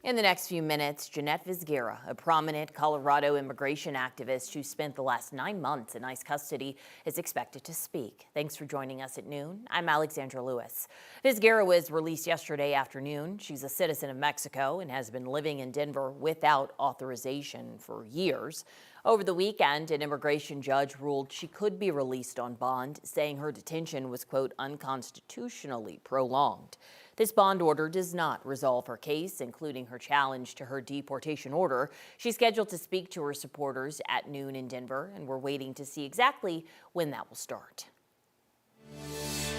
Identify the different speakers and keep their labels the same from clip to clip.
Speaker 1: In the next few minutes, Jeanette Vizguerra, a prominent Colorado immigration activist who spent the last 9 months in ICE custody, is expected to speak. Thanks for joining us at noon. I'm Alexandra Lewis. Vizguerra was released yesterday afternoon. She's a citizen of Mexico and has been living in Denver without authorization for years. Over the weekend, an immigration judge ruled she could be released on bond, saying her detention was, quote, unconstitutionally prolonged. This bond order does not resolve her case, including her challenge to her deportation order. She's scheduled to speak to her supporters at noon in Denver, and we're waiting to see exactly when that will start.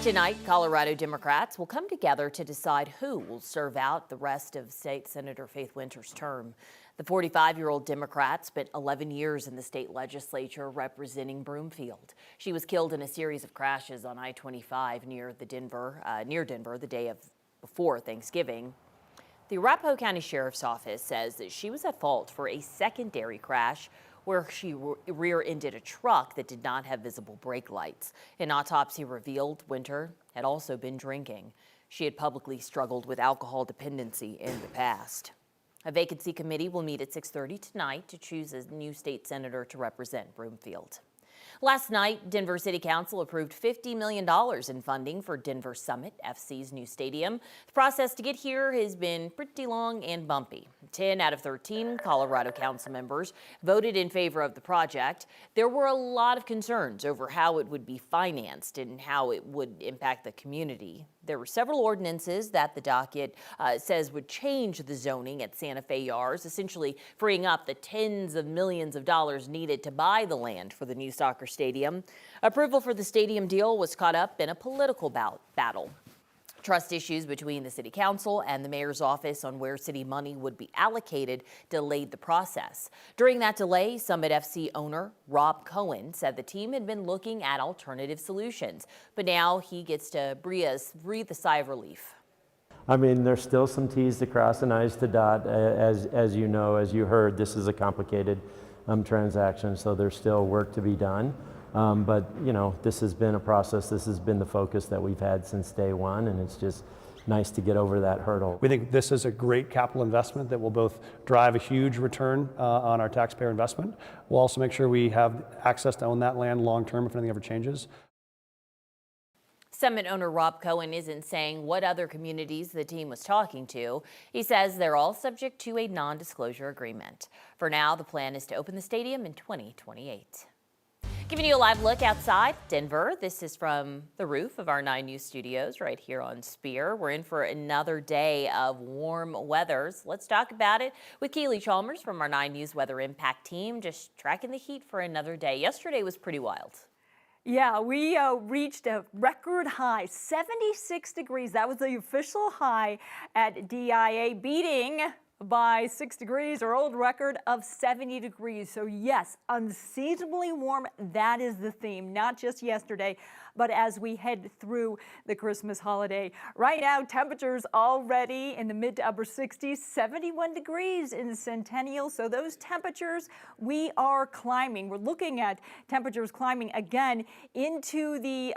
Speaker 1: Tonight, Colorado Democrats will come together to decide who will serve out the rest of State Senator Faith Winter's term. The 45-year-old Democrat spent 11 years in the state legislature representing Broomfield. She was killed in a series of crashes on I-25 near Denver the day before Thanksgiving. The Arapahoe County Sheriff's Office says that she was at fault for a secondary crash where she rear-ended a truck that did not have visible brake lights. An autopsy revealed Winter had also been drinking. She had publicly struggled with alcohol dependency in the past. A vacancy committee will meet at 6:30 tonight to choose a new state senator to represent Broomfield. Last night, Denver City Council approved $50 million in funding for Denver Summit FC's new stadium. The process to get here has been pretty long and bumpy. 10 out of 13 Colorado council members voted in favor of the project. There were a lot of concerns over how it would be financed and how it would impact the community. There were several ordinances that the docket says would change the zoning at Santa Fe Yards, essentially freeing up the tens of millions of dollars needed to buy the land for the new soccer stadium. Approval for the stadium deal was caught up in a political battle. Trust issues between the city council and the mayor's office on where city money would be allocated delayed the process. During that delay, Summit FC owner Rob Cohen said the team had been looking at alternative solutions, but now he gets to breathe a sigh of relief.
Speaker 2: I mean, there's still some T's to cross and I's to dot. As you know, as you heard, this is a complicated transaction, so there's still work to be done. But, you know, this has been a process. This has been the focus that we've had since day one, and it's just nice to get over that hurdle.
Speaker 3: We think this is a great capital investment that will both drive a huge return on our taxpayer investment. We'll also make sure we have access to own that land long term if anything ever changes.
Speaker 1: Summit owner Rob Cohen isn't saying what other communities the team was talking to. He says they're all subject to a non-disclosure agreement. For now, the plan is to open the stadium in 2028. Giving you a live look outside Denver. This is from the roof of our 9 News studios right here on Spear. We're in for another day of warm weather. Let's talk about it with Keely Chalmers from our 9 News Weather Impact team, just tracking the heat for another day. Yesterday was pretty wild.
Speaker 4: Yeah, we reached a record high, 76 degrees. That was the official high at DIA, beating by 6 degrees our old record of 70 degrees. So yes, unseasonably warm. That is the theme, not just yesterday, but as we head through the Christmas holiday. Right now, temperatures already in the mid to upper 60s, 71 degrees in Centennial. So those temperatures, we are climbing. We're looking at temperatures climbing again into the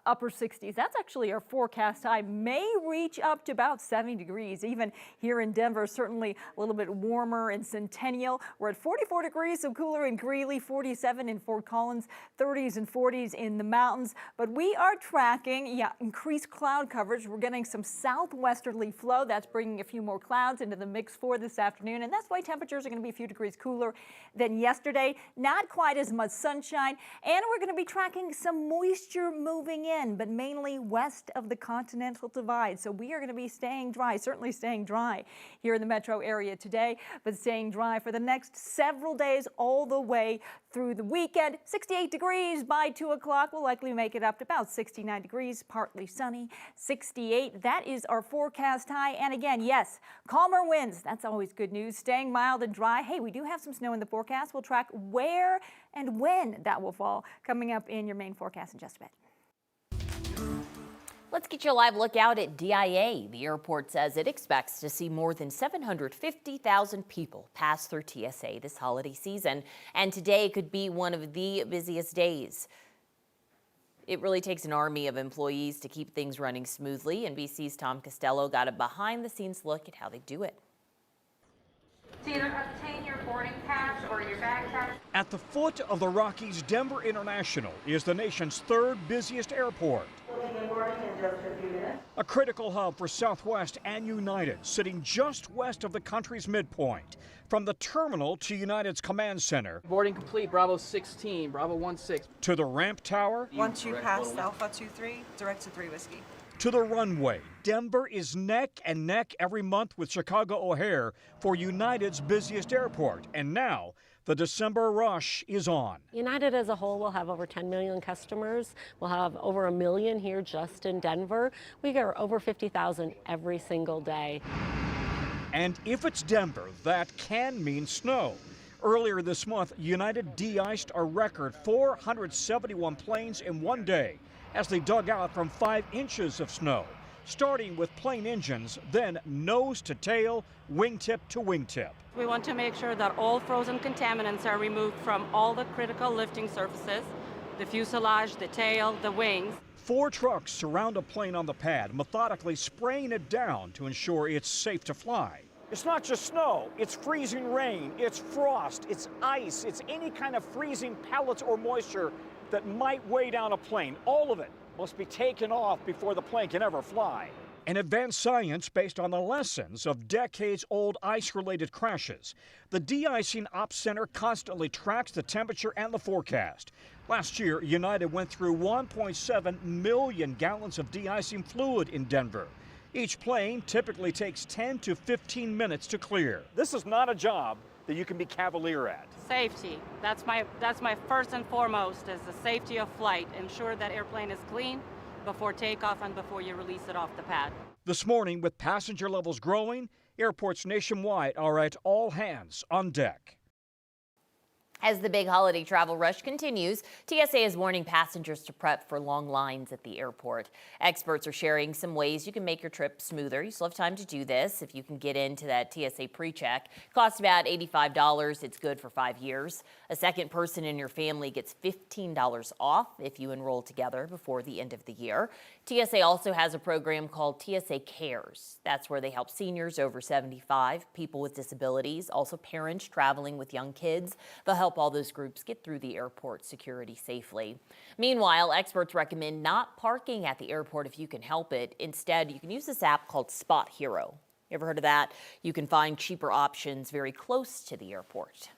Speaker 4: upper 60s. That's actually our forecast high. May reach up to about 70 degrees. Even here in Denver, certainly a little bit warmer in Centennial. We're at 44 degrees, so cooler in Greeley, 47 in Fort Collins, 30s and 40s in the mountains. But we are tracking, increased cloud coverage. We're getting some southwesterly flow. That's bringing a few more clouds into the mix for this afternoon. And that's why temperatures are going to be a few degrees cooler than yesterday. Not quite as much sunshine. And we're going to be tracking some moisture moving in, but mainly west of the Continental Divide. So we are going to be staying dry, certainly staying dry here in the metro area today, but staying dry for the next several days all the way through the weekend. 68 degrees by 2 o'clock. We'll likely make it up to about 69 degrees, partly sunny. 68, that is our forecast high. And again, yes, calmer winds. That's always good news. Staying mild and dry. Hey, we do have some snow in the forecast. We'll track where and when that will fall coming up in your main forecast in just a bit.
Speaker 1: Let's get you a live look out at DIA. The airport says it expects to see more than 750,000 people pass through TSA this holiday season, and today could be one of the busiest days. It really takes an army of employees to keep things running smoothly, and BC's Tom Costello got a behind-the-scenes look at how they do it.
Speaker 5: To either obtain your boarding pass or your bag tag.
Speaker 6: At the foot of the Rockies, Denver International is the nation's third busiest airport. A critical hub for Southwest and United, sitting just west of the country's midpoint. From the terminal to United's command center.
Speaker 7: Boarding complete, Bravo 16, Bravo 16.
Speaker 6: To the ramp tower.
Speaker 8: Once you pass Alpha 23, direct to 3 Whiskey.
Speaker 6: To the runway. Denver is neck and neck every month with Chicago O'Hare for United's busiest airport. And now, the December rush is on.
Speaker 9: United as a whole will have over 10 million customers. We'll have over 1 million here just in Denver. We get over 50,000 every single day.
Speaker 6: And if it's Denver, that can mean snow. Earlier this month, United de-iced a record 471 planes in one day as they dug out from 5 inches of snow, starting with plane engines, then nose to tail, wingtip to wingtip.
Speaker 10: We want to make sure that all frozen contaminants are removed from all the critical lifting surfaces, the fuselage, the tail, the wings.
Speaker 6: 4 trucks surround a plane on the pad, methodically spraying it down to ensure it's safe to fly. It's not just snow, it's freezing rain, it's frost, it's ice, it's any kind of freezing pellets or moisture that might weigh down a plane. All of it must be taken off before the plane can ever fly. An advanced science based on the lessons of decades-old ice-related crashes. The de-icing ops center constantly tracks the temperature and the forecast. Last year, United went through 1.7 million gallons of de-icing fluid in Denver. Each plane typically takes 10 to 15 minutes to clear. This is not a job that you can be cavalier at.
Speaker 10: Safety, that's my first and foremost, is the safety of flight. Ensure that airplane is clean before takeoff and before you release it off the pad.
Speaker 6: This morning, with passenger levels growing, airports nationwide are at all hands on deck.
Speaker 1: As the big holiday travel rush continues, TSA is warning passengers to prep for long lines at the airport. Experts are sharing some ways you can make your trip smoother. You still have time to do this if you can get into that TSA pre-check. Costs about $85. It's good for 5 years. A second person in your family gets $15 off if you enroll together before the end of the year. TSA also has a program called TSA Cares. That's where they help seniors over 75, people with disabilities, also parents traveling with young kids. They'll help all those groups get through the airport security safely. Meanwhile, experts recommend not parking at the airport if you can help it. Instead, you can use this app called Spot Hero. You ever heard of that? You can find cheaper options very close to the airport.